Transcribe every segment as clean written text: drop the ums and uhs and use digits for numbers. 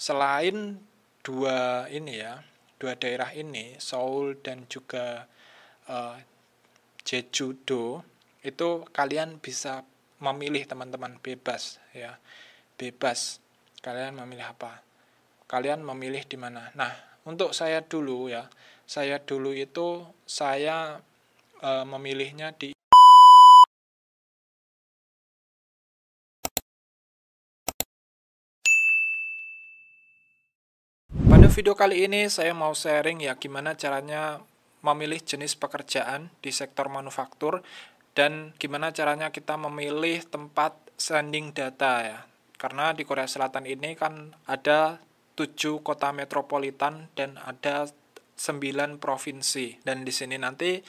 selain dua daerah ini, Seoul dan juga uh, Jeju-do, itu kalian bisa memilih teman-teman, bebas ya. Bebas. Kalian memilih apa? Kalian memilih di mana? Nah, untuk saya dulu ya. Saya dulu itu memilihnya di. Pada video kali ini saya mau sharing ya gimana caranya memilih jenis pekerjaan di sektor manufaktur dan gimana caranya kita memilih tempat sending data ya. Karena di Korea Selatan ini kan ada 7 kota metropolitan dan ada 9 provinsi. Dan di sini nanti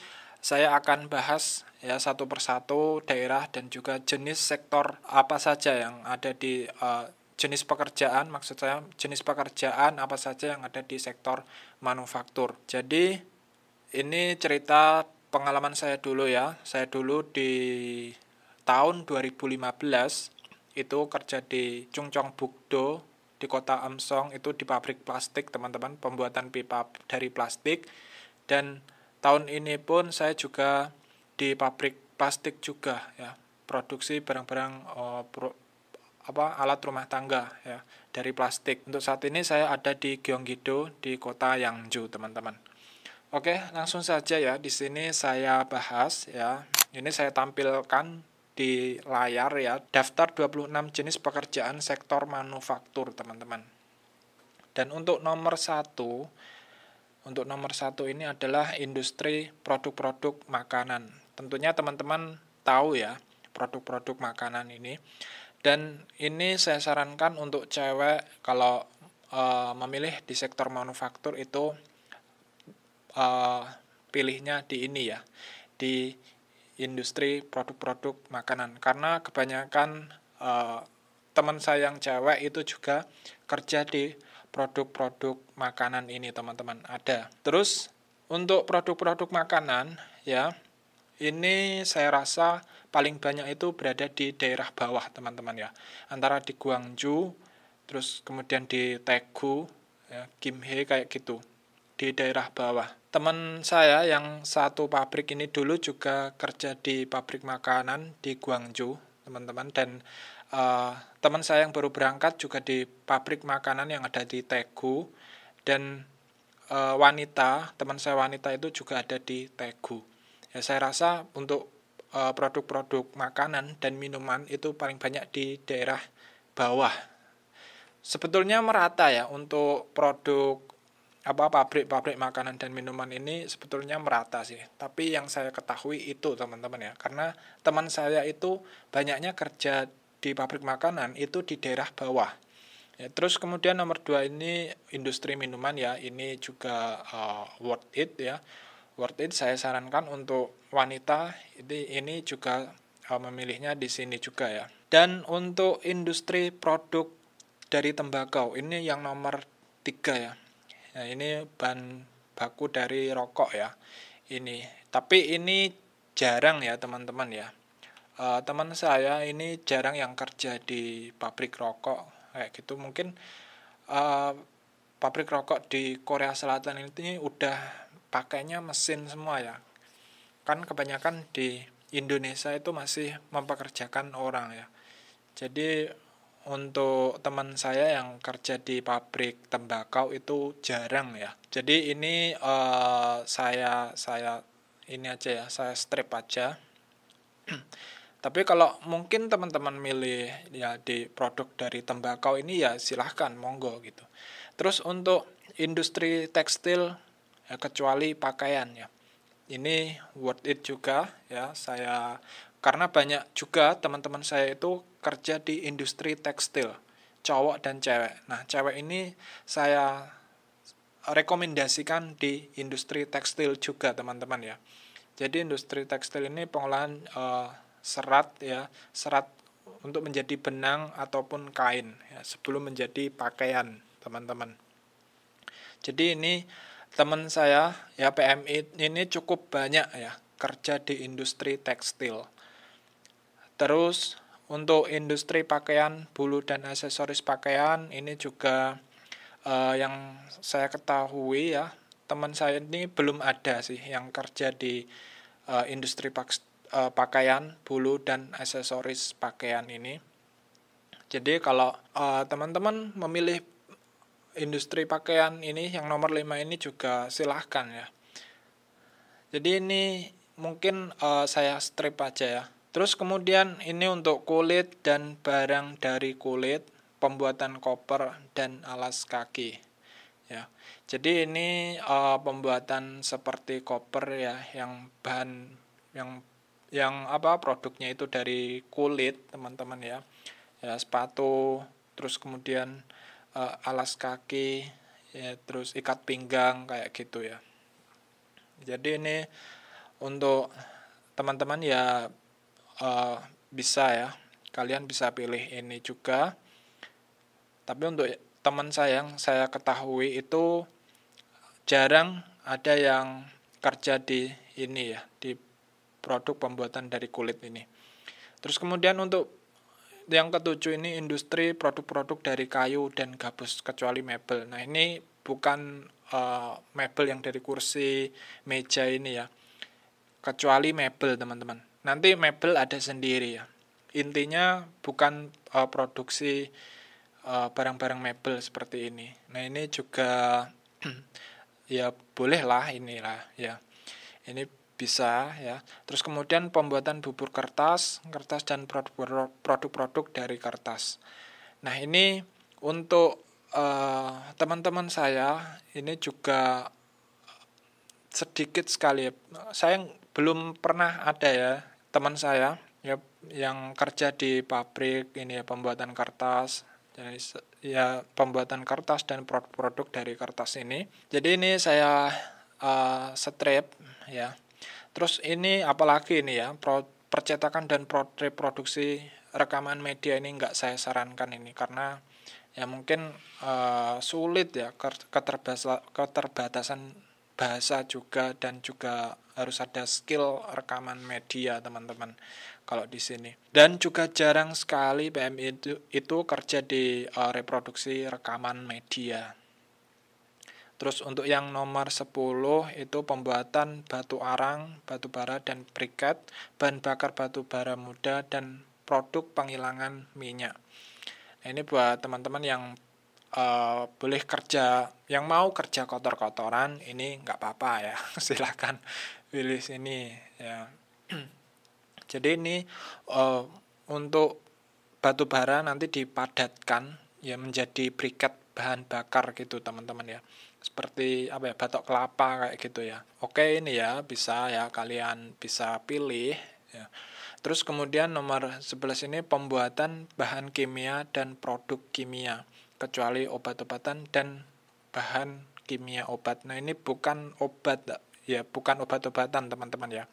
saya akan bahas ya satu persatu daerah dan juga jenis sektor apa saja yang ada di jenis pekerjaan, maksud saya jenis pekerjaan apa saja yang ada di sektor manufaktur. Jadi ini cerita pengalaman saya dulu ya. Saya dulu di tahun 2015 itu kerja di Chungcheongbuk-do di kota Amsong, itu di pabrik plastik teman-teman, pembuatan pipa dari plastik. Dan tahun ini pun saya juga di pabrik plastik juga ya, produksi barang-barang alat rumah tangga ya dari plastik. Untuk saat ini saya ada di Gyeonggi-do di kota Yangju teman-teman. Oke, langsung saja ya. Di sini saya bahas ya. Ini saya tampilkan di layar ya, daftar 26 jenis pekerjaan sektor manufaktur, teman-teman. Dan untuk nomor satu ini adalah industri produk-produk makanan. Tentunya teman-teman tahu ya, produk-produk makanan ini. Dan ini saya sarankan untuk cewek kalau memilih di sektor manufaktur itu pilihnya di ini ya, di industri produk-produk makanan, karena kebanyakan teman saya yang cewek itu juga kerja di produk-produk makanan ini teman-teman, ada. Terus untuk produk-produk makanan ya, ini saya rasa paling banyak itu berada di daerah bawah teman-teman ya, antara di Gwangju, terus kemudian di Daegu ya, Gimhae kayak gitu, di daerah bawah. Teman saya yang satu pabrik ini dulu juga kerja di pabrik makanan di Gwangju, teman-teman. Dan teman saya yang baru berangkat juga di pabrik makanan yang ada di Daegu. Dan teman saya wanita itu juga ada di Daegu. Ya, saya rasa untuk produk-produk makanan dan minuman itu paling banyak di daerah bawah. Sebetulnya merata ya untuk produk pabrik-pabrik makanan dan minuman ini sebetulnya merata sih. Tapi yang saya ketahui itu teman-teman ya, karena teman saya itu banyaknya kerja di pabrik makanan itu di daerah bawah. Ya, terus kemudian nomor 2 ini industri minuman ya, ini juga worth it ya. Worth it saya sarankan untuk wanita, ini juga memilihnya di sini juga ya. Dan untuk industri produk dari tembakau, ini yang nomor 3 ya. Nah, ini bahan baku dari rokok ya. Tapi ini jarang ya teman-teman ya. Teman saya ini jarang yang kerja di pabrik rokok kayak gitu. Mungkin pabrik rokok di Korea Selatan ini udah pakainya mesin semua ya. Kan kebanyakan di Indonesia itu masih mempekerjakan orang ya. Jadi untuk teman saya yang kerja di pabrik tembakau itu jarang ya. Jadi ini saya ini aja ya, saya strip aja. Tapi kalau mungkin teman-teman milih ya di produk dari tembakau ini ya silahkan, monggo gitu. Terus untuk industri tekstil ya, kecuali pakaian ya, ini worth it juga ya, karena banyak juga teman-teman saya itu kerja di industri tekstil, cowok dan cewek. Nah, cewek ini saya rekomendasikan di industri tekstil juga teman-teman ya. Jadi industri tekstil ini pengolahan serat untuk menjadi benang ataupun kain ya, sebelum menjadi pakaian teman-teman. Jadi ini teman saya ya, PMI ini cukup banyak ya kerja di industri tekstil. Terus untuk industri pakaian, bulu dan aksesoris pakaian ini juga yang saya ketahui ya, teman saya ini belum ada sih yang kerja di industri pakaian, bulu dan aksesoris pakaian ini. Jadi kalau teman-teman memilih industri pakaian ini yang nomor 5 ini juga silahkan ya. Jadi ini mungkin saya strip aja ya. Terus kemudian ini untuk kulit dan barang dari kulit, pembuatan koper dan alas kaki ya. Jadi ini pembuatan seperti koper ya, yang bahan yang produknya itu dari kulit teman-teman ya. Ya sepatu, terus kemudian alas kaki, ya terus ikat pinggang kayak gitu ya. Jadi ini untuk teman-teman ya bisa ya, kalian bisa pilih ini juga. Tapi untuk teman saya yang saya ketahui itu jarang ada yang kerja di ini ya, di produk pembuatan dari kulit ini. Terus kemudian untuk yang ketujuh ini industri produk-produk dari kayu dan gabus kecuali mebel. Nah ini bukan mebel yang dari kursi, meja ini ya, kecuali mebel teman-teman. Nanti mebel ada sendiri ya. Intinya bukan produksi barang-barang mebel seperti ini. Nah ini juga ya bolehlah inilah ya. Ini bisa ya. Terus kemudian pembuatan bubur kertas dan produk-produk dari kertas. Nah ini untuk teman-teman saya ini juga sedikit sekali ya. Saya belum pernah ada ya teman saya ya yang kerja di pabrik ini ya, pembuatan kertas. Jadi ya pembuatan kertas dan produk-produk dari kertas ini. Jadi ini saya strip ya. Terus ini apalagi ini ya, percetakan dan reproduksi rekaman media ini enggak saya sarankan ini karena ya mungkin sulit ya, keterbatasan bahasa juga, dan juga harus ada skill rekaman media teman-teman kalau di sini. Dan juga jarang sekali PMI itu kerja di reproduksi rekaman media. Terus untuk yang nomor 10 itu pembuatan batu arang, batu bara dan briket, bahan bakar batu bara muda dan produk penghilangan minyak. Nah, ini buat teman-teman yang boleh kerja, yang mau kerja kotor-kotoran, ini nggak apa-apa ya, silahkan pilih sini ya. Jadi ini untuk batu bara nanti dipadatkan ya menjadi briket bahan bakar gitu teman-teman ya, seperti apa ya, batok kelapa kayak gitu ya. Oke ini ya bisa ya, kalian bisa pilih ya. Terus kemudian nomor 11 ini pembuatan bahan kimia dan produk kimia kecuali obat-obatan dan bahan kimia obat. Nah ini bukan obat ya, bukan obat-obatan teman-teman ya.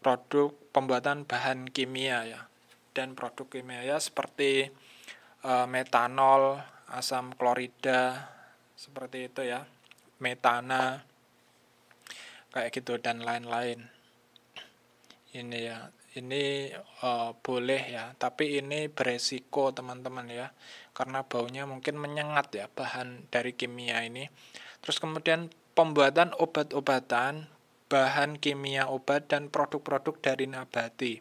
Produk pembuatan bahan kimia ya, dan produk kimia ya seperti metanol, asam klorida, seperti itu ya, metana, kayak gitu dan lain-lain. Ini ya, ini boleh ya, tapi ini beresiko teman-teman ya, karena baunya mungkin menyengat ya bahan dari kimia ini. Terus kemudian pembuatan obat-obatan, bahan kimia obat dan produk-produk dari nabati.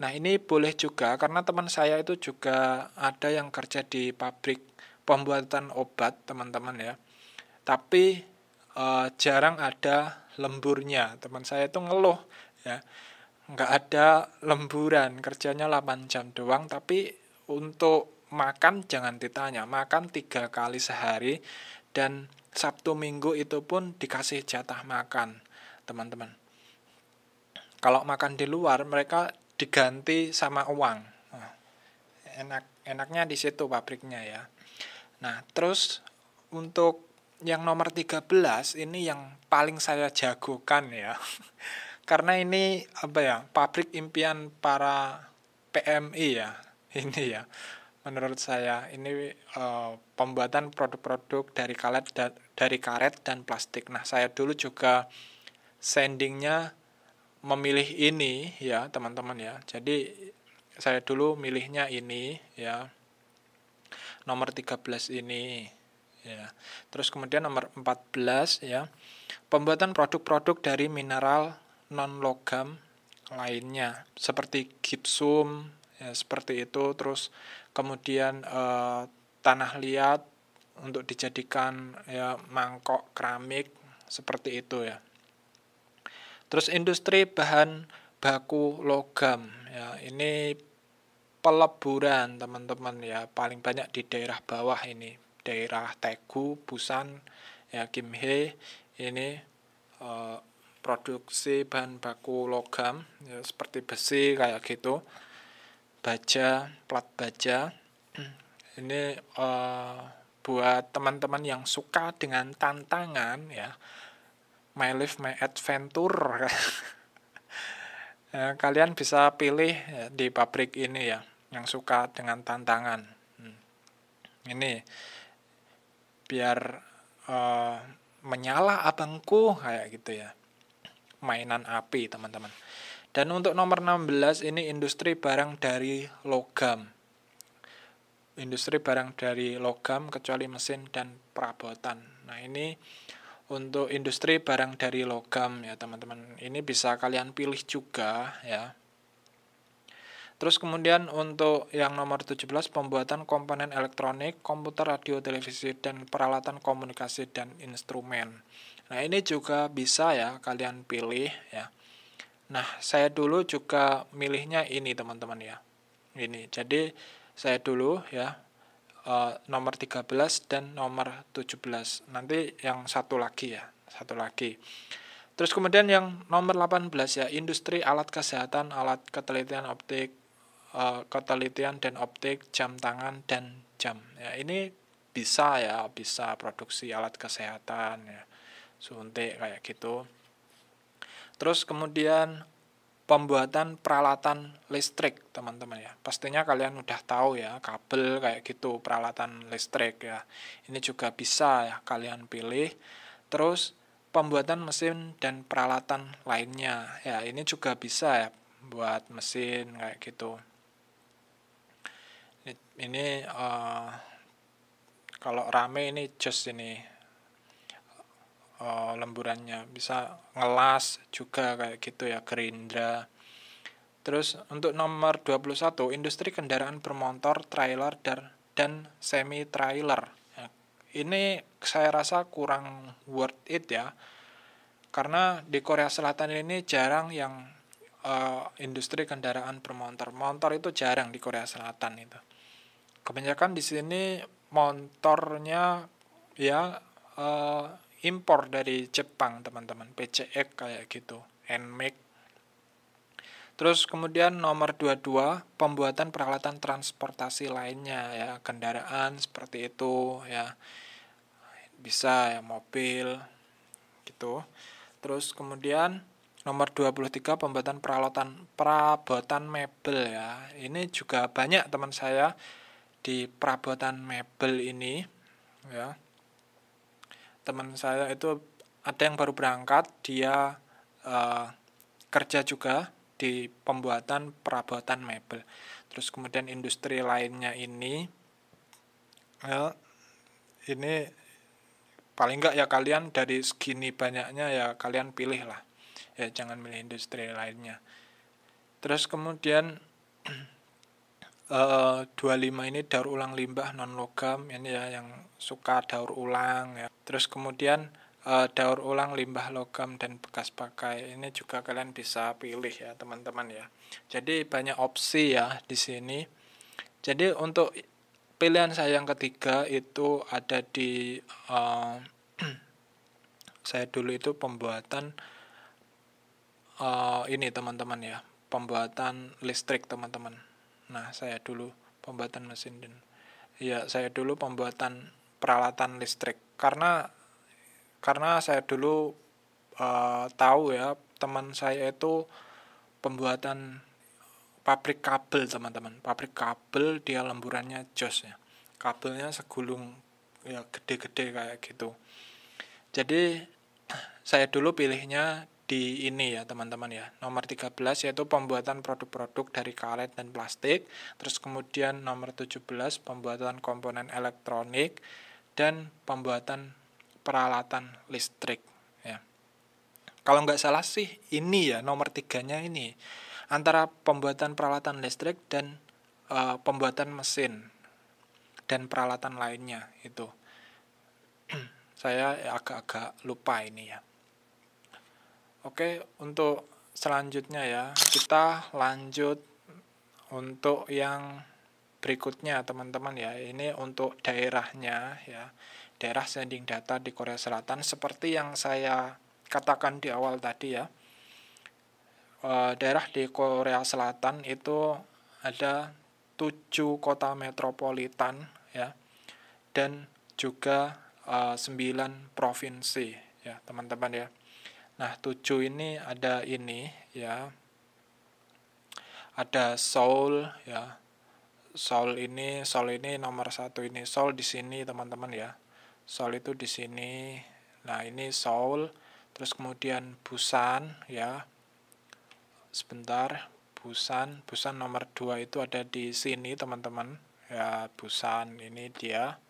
Nah ini boleh juga karena teman saya itu juga ada yang kerja di pabrik pembuatan obat teman-teman ya. Tapi jarang ada lemburnya. Teman saya itu ngeluh ya, nggak ada lemburan, kerjanya 8 jam doang. Tapi untuk makan jangan ditanya, makan 3 kali sehari dan Sabtu Minggu itu pun dikasih jatah makan teman-teman. Kalau makan di luar mereka diganti sama uang. Nah, enaknya di situ pabriknya ya. Nah, terus untuk yang nomor 13 ini yang paling saya jagokan ya. Karena ini apa ya, pabrik impian para PMI ya. Ini ya. Menurut saya ini pembuatan produk-produk dari karet dan plastik. Nah, saya dulu juga sandingnya memilih ini ya teman-teman ya. Jadi saya dulu milihnya ini ya. nomor 13 ini ya. Terus kemudian nomor 14 ya, pembuatan produk-produk dari mineral non logam lainnya seperti gipsum ya, seperti itu. Terus kemudian tanah liat untuk dijadikan ya mangkok keramik seperti itu ya. Terus industri bahan baku logam ya, ini peleburan teman-teman ya, paling banyak di daerah bawah ini, daerah Daegu, Busan ya, Gimhae ini produksi bahan baku logam ya, seperti besi kayak gitu, baja, plat baja. Ini buat teman-teman yang suka dengan tantangan ya, My Life My Adventure. Ya, kalian bisa pilih ya, di pabrik ini ya, yang suka dengan tantangan. Ini biar menyala abangku kayak gitu ya, mainan api teman-teman. Dan untuk nomor 16 ini industri barang dari logam. Industri barang dari logam kecuali mesin dan perabotan. Nah, ini untuk industri barang dari logam ya teman-teman. Ini bisa kalian pilih juga ya. Terus kemudian untuk yang nomor 17, pembuatan komponen elektronik, komputer, radio, televisi, dan peralatan komunikasi dan instrumen. Nah, ini juga bisa ya kalian pilih ya. Nah, saya dulu juga milihnya ini teman-teman ya. Ini. Jadi saya dulu ya nomor 13 dan nomor 17. Nanti yang satu lagi ya, satu lagi. Terus kemudian yang nomor 18 ya, industri alat kesehatan, alat ketelitian optik, ketelitian dan optik, jam tangan dan jam. Ya, ini bisa ya, bisa produksi alat kesehatan ya, suntik kayak gitu. Terus kemudian pembuatan peralatan listrik teman-teman ya, pastinya kalian udah tahu ya, kabel kayak gitu, peralatan listrik ya, ini juga bisa ya kalian pilih. Terus pembuatan mesin dan peralatan lainnya ya, ini juga bisa ya buat mesin kayak gitu. Ini kalau rame ini jos ini lemburannya, bisa ngelas juga kayak gitu ya, Gerindra. Terus untuk nomor 21, industri kendaraan bermotor, trailer, dan semi-trailer. Ya, ini saya rasa kurang worth it ya, karena di Korea Selatan ini jarang yang industri kendaraan bermotor. Motor itu jarang di Korea Selatan itu. Kebanyakan di sini motornya ya impor dari Jepang teman-teman, PCX kayak gitu, NMAX. Terus kemudian nomor 22, pembuatan peralatan transportasi lainnya ya, kendaraan seperti itu ya, bisa ya mobil gitu. Terus kemudian nomor 23, pembuatan perabotan mebel ya. Ini juga banyak teman saya di perabotan mebel ini ya. Teman saya itu ada yang baru berangkat, dia kerja juga di pembuatan perabotan mebel. Terus kemudian industri lainnya ini ya, ini paling enggak ya kalian dari segini banyaknya ya kalian pilih lah ya, jangan milih industri lainnya. Terus kemudian 25 ini daur ulang limbah non logam, ini ya yang suka daur ulang ya. Terus kemudian daur ulang limbah logam dan bekas pakai, ini juga kalian bisa pilih ya teman-teman ya. Jadi banyak opsi ya di sini. Jadi untuk pilihan saya yang ketiga itu ada di saya dulu itu pembuatan ini teman-teman ya, pembuatan listrik teman-teman. Nah, saya dulu pembuatan mesin dan ya, saya dulu pembuatan peralatan listrik, karena saya dulu tahu ya, teman saya itu pembuatan pabrik kabel teman-teman, pabrik kabel, dia lemburannya jos ya, kabelnya segulung ya, gede-gede kayak gitu. Jadi saya dulu pilihnya di ini ya teman-teman ya. Nomor 13 yaitu pembuatan produk-produk dari karet dan plastik. Terus kemudian nomor 17 pembuatan komponen elektronik dan pembuatan peralatan listrik ya. Kalau nggak salah sih ini ya nomor 3-nya ini antara pembuatan peralatan listrik dan pembuatan mesin dan peralatan lainnya itu. Saya agak-agak lupa ini ya. Oke, untuk selanjutnya ya, kita lanjut untuk yang berikutnya teman-teman ya. Ini untuk daerahnya ya. Daerah sending data di Korea Selatan seperti yang saya katakan di awal tadi ya. Daerah di Korea Selatan itu ada 7 kota metropolitan ya. Dan juga 9 provinsi ya, teman-teman ya. Nah, 7 ini ada ini ya. Ada Seoul ya. Seoul ini nomor 1 ini. Seoul di sini teman-teman ya. Seoul itu di sini. Nah, ini Seoul. Terus kemudian Busan ya. Sebentar. Busan nomor 2 itu ada di sini teman-teman. Ya, Busan ini dia.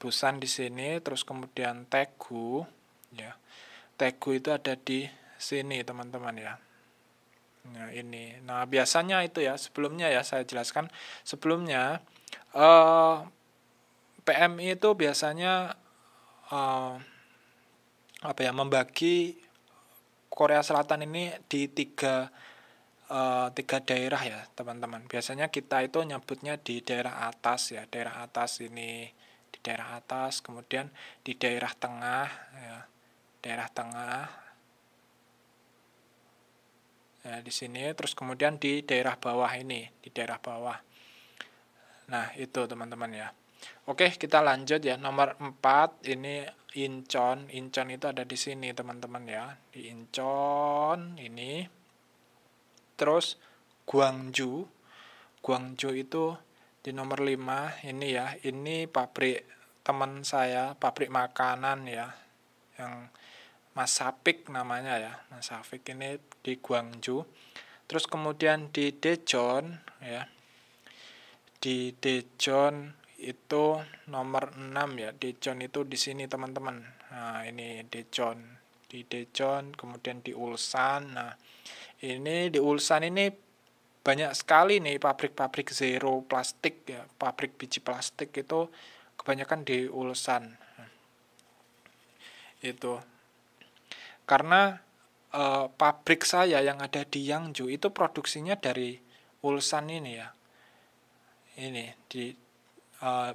Busan di sini. Terus kemudian Daegu ya. Daegu itu ada di sini teman-teman ya. Nah ini, nah biasanya itu ya sebelumnya ya saya jelaskan sebelumnya PMI itu biasanya membagi Korea Selatan ini di tiga daerah ya teman-teman. Biasanya kita itu nyebutnya di daerah atas ya, daerah atas ini di daerah atas, kemudian di daerah tengah ya, daerah tengah. Nah, di sini terus kemudian di daerah bawah ini, di daerah bawah. Nah, itu teman-teman ya. Oke, kita lanjut ya. Nomor 4 ini Incheon. Incheon itu ada di sini, teman-teman ya. Di Incheon ini. Terus Gwangju. Gwangju itu di nomor 5 ini ya. Ini pabrik teman saya, pabrik makanan ya. Yang Mas Sapik namanya ya. Mas Sapik ini di Gwangju. Terus kemudian di Daejeon ya. Di Daejeon itu nomor 6 ya. Daejeon itu di sini teman-teman. Nah, ini Daejeon. Di Daejeon, kemudian di Ulsan. Nah, ini di Ulsan ini banyak sekali nih pabrik-pabrik zero plastik ya. Pabrik biji plastik itu kebanyakan di Ulsan. Itu karena pabrik saya yang ada di Yangju itu produksinya dari Ulsan ini ya. Ini di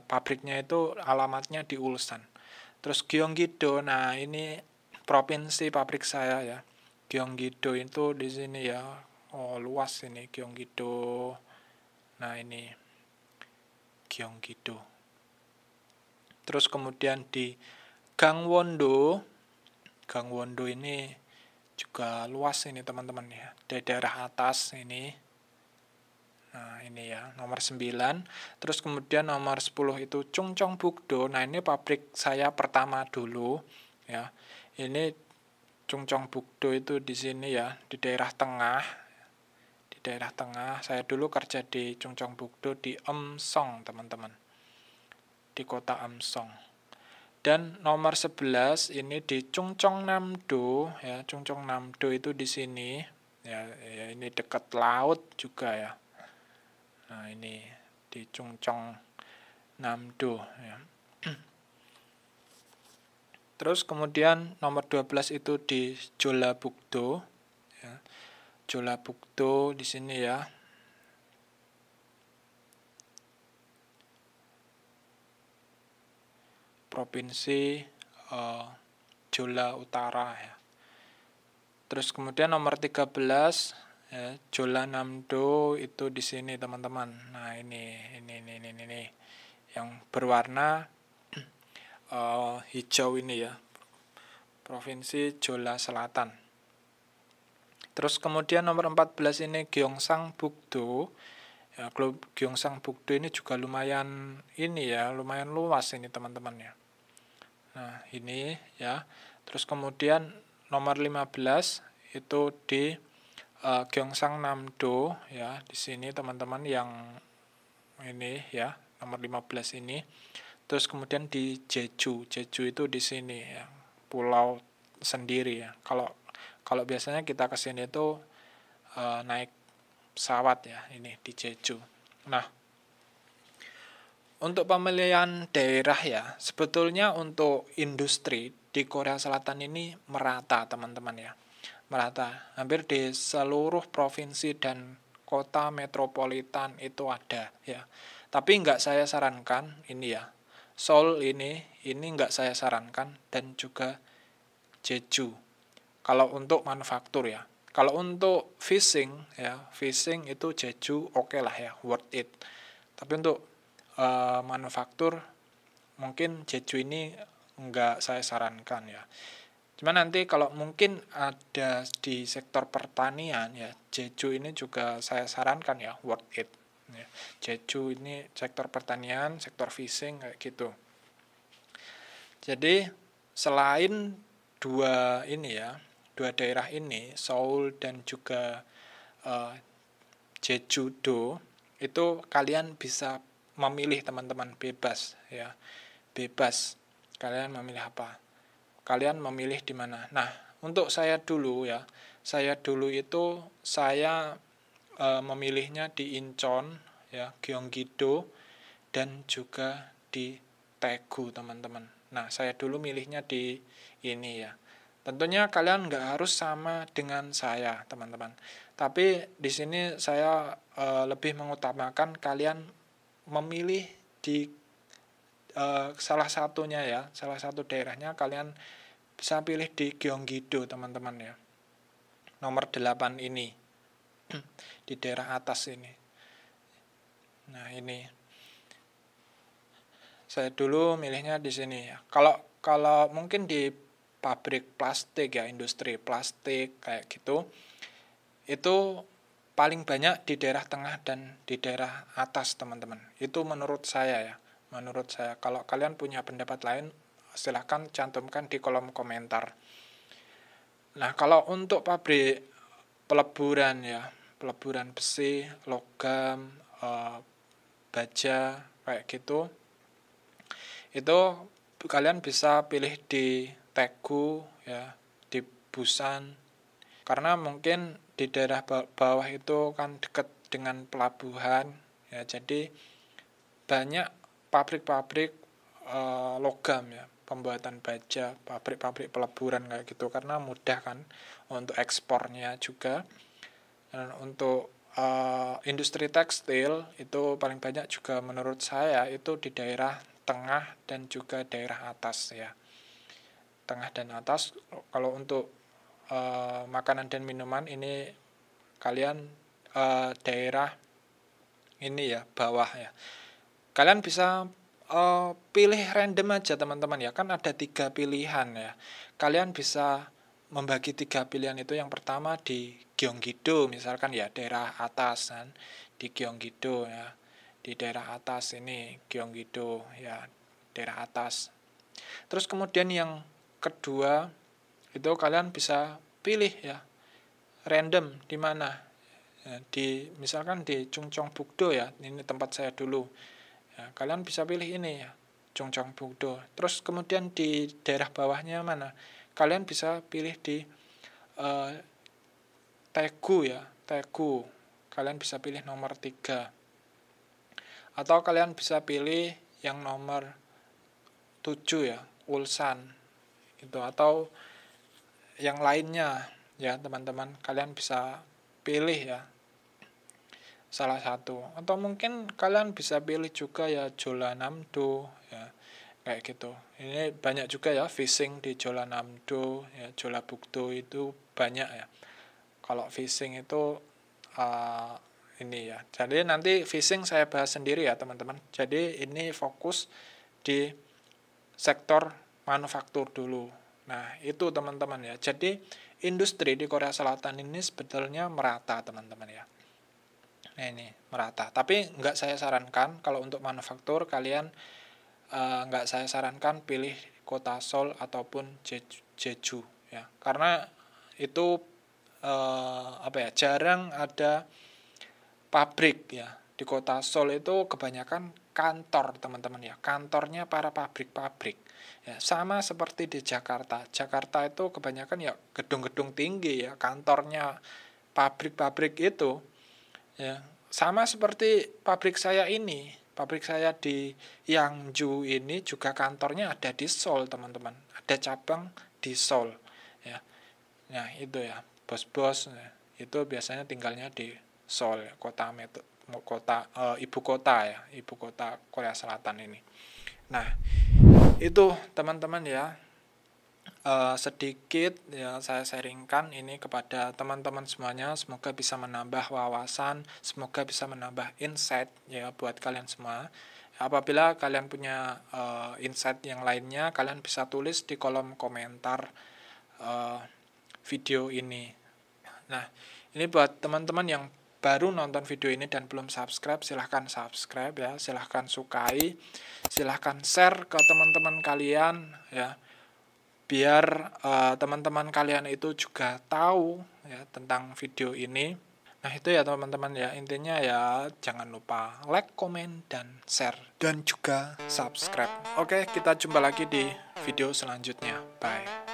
pabriknya itu alamatnya di Ulsan. Terus Gyeonggi-do, nah ini provinsi pabrik saya ya. Gyeonggi-do itu di sini ya. Oh, luas ini Gyeonggi-do. Nah, ini Gyeonggi-do. Terus kemudian di Gangwon-do. Gangwon-do ini juga luas ini teman-teman ya. Di daerah atas ini. Nah, ini ya, nomor 9. Terus kemudian nomor 10 itu Chungcheongbuk-do. Nah, ini pabrik saya pertama dulu ya. Ini Chungcheongbuk-do itu di sini ya, di daerah tengah. Di daerah tengah. Saya dulu kerja di Chungcheongbuk-do di Eumseong, teman-teman. Di kota Eumseong. Dan nomor 11 ini di Chungcheongnam-do ya. Chungcheongnam-do itu di sini ya, ini dekat laut juga ya. Nah, ini di Chungcheongnam-do ya. Terus kemudian nomor 12 itu di Jeollabuk-do ya. Jeollabuk-do di sini ya. Provinsi Jeolla Utara ya. Terus kemudian nomor 13 ya, Jeollanam-do itu di sini teman-teman. Nah, ini yang berwarna hijau ini ya. Provinsi Jeolla Selatan. Terus kemudian nomor 14 ini Gyeongsangbuk-do. Ya, Gyeongsangbuk-do ini juga lumayan ini ya, lumayan luas ini teman-teman ya. Nah, ini ya. Terus kemudian nomor 15 itu di Gyeongsang Namdo ya, di sini teman-teman yang ini ya, nomor 15 ini. Terus kemudian di Jeju. Jeju itu di sini ya, pulau sendiri ya. Kalau biasanya kita ke sini itu naik pesawat ya, ini di Jeju. Nah, untuk pemilihan daerah ya, sebetulnya untuk industri di Korea Selatan ini merata teman-teman ya. Merata, hampir di seluruh provinsi dan kota metropolitan itu ada ya. Tapi nggak saya sarankan ini ya, Seoul ini nggak saya sarankan, dan juga Jeju. Kalau untuk manufaktur ya. Kalau untuk fishing ya, fishing itu Jeju oke lah ya, worth it. Tapi untuk manufaktur mungkin Jeju ini nggak saya sarankan ya. Cuma nanti kalau mungkin ada di sektor pertanian ya, Jeju ini juga saya sarankan ya, worth it ya. Jeju ini sektor pertanian, sektor fishing kayak gitu. Jadi selain dua daerah ini, Seoul dan juga Jeju-do, itu kalian bisa memilih teman-teman, bebas ya. Bebas. Kalian memilih apa? Kalian memilih di mana? Nah, untuk saya dulu ya. Saya dulu itu memilihnya di Incheon ya, Gyeonggi-do, dan juga di Daegu, teman-teman. Nah, saya dulu milihnya di ini ya. Tentunya kalian nggak harus sama dengan saya, teman-teman. Tapi di sini saya lebih mengutamakan kalian memilih di salah satunya ya, salah satu daerahnya kalian bisa pilih di Gyeonggi-do, teman-teman ya. Nomor 8 ini. Di daerah atas ini. Nah, ini. Saya dulu milihnya di sini ya. Kalau mungkin di pabrik plastik ya, industri plastik kayak gitu, itu paling banyak di daerah tengah dan di daerah atas, teman-teman. Itu menurut saya ya. Menurut saya. Kalau kalian punya pendapat lain, silahkan cantumkan di kolom komentar. Nah, kalau untuk pabrik peleburan ya, peleburan besi, logam, baja kayak gitu, itu kalian bisa pilih di Daegu ya, di Busan, karena mungkin di daerah bawah itu kan dekat dengan pelabuhan ya, jadi banyak pabrik-pabrik logam ya, pembuatan baja, pabrik-pabrik peleburan kayak gitu, karena mudah kan untuk ekspornya juga. Dan untuk industri tekstil itu paling banyak juga menurut saya itu di daerah tengah dan juga daerah atas ya. Tengah dan atas. Kalau untuk makanan dan minuman ini kalian daerah ini ya, bawah ya. Kalian bisa pilih random aja, teman-teman ya. Kan ada 3 pilihan ya. Kalian bisa membagi 3 pilihan itu. Yang pertama di Gyeonggi-do misalkan ya, daerah atas kan, di Gyeonggi-do ya. Di daerah atas ini Gyeonggi-do ya, daerah atas. Terus kemudian yang kedua itu kalian bisa pilih ya, random di mana ya, misalkan di Chungcheongbuk-do ya, ini tempat saya dulu ya, kalian bisa pilih ini ya, Chungcheongbuk-do. Terus kemudian di daerah bawahnya mana, kalian bisa pilih di Daegu ya, Daegu. Kalian bisa pilih nomor 3. Atau kalian bisa pilih yang nomor 7 ya, Ulsan gitu, atau yang lainnya ya, teman-teman. Kalian bisa pilih ya salah satu, atau mungkin kalian bisa pilih juga ya Jeollanam-do ya, kayak gitu. Ini banyak juga ya fishing di Jeollanam-do ya, Jeollabuk-do itu banyak ya. Kalau fishing itu ini ya. Jadi nanti fishing saya bahas sendiri ya, teman-teman. Jadi ini fokus di sektor manufaktur dulu. Nah, itu teman-teman ya. Jadi industri di Korea Selatan ini sebetulnya merata, teman-teman ya. Nah, ini merata. Tapi nggak saya sarankan kalau untuk manufaktur kalian nggak saya sarankan pilih kota Seoul ataupun Jeju ya. Karena itu jarang ada pabrik ya. Di kota Seoul itu kebanyakan kantor, teman-teman ya. Kantornya para pabrik-pabrik. Ya, sama seperti di Jakarta. Jakarta itu kebanyakan ya gedung-gedung tinggi ya, kantornya pabrik-pabrik itu ya. Sama seperti pabrik saya ini. Pabrik saya di Yangju ini juga kantornya ada di Seoul, teman-teman. Ada cabang di Seoul ya. Nah, itu ya, bos-bos ya, itu biasanya tinggalnya di Seoul, ibu kota ya, ibu kota Korea Selatan ini. Nah, itu teman-teman ya, sedikit ya saya sharingkan ini kepada teman-teman semuanya. Semoga bisa menambah wawasan, semoga bisa menambah insight ya buat kalian semua. Apabila kalian punya insight yang lainnya, kalian bisa tulis di kolom komentar video ini. Nah, ini buat teman-teman yang baru nonton video ini dan belum subscribe, silahkan subscribe ya, silahkan sukai, silahkan share ke teman-teman kalian ya, biar teman-teman kalian itu juga tahu ya tentang video ini. Nah, itu ya teman-teman ya, intinya ya jangan lupa like, komen, dan share, dan juga subscribe. Oke, kita jumpa lagi di video selanjutnya. Bye.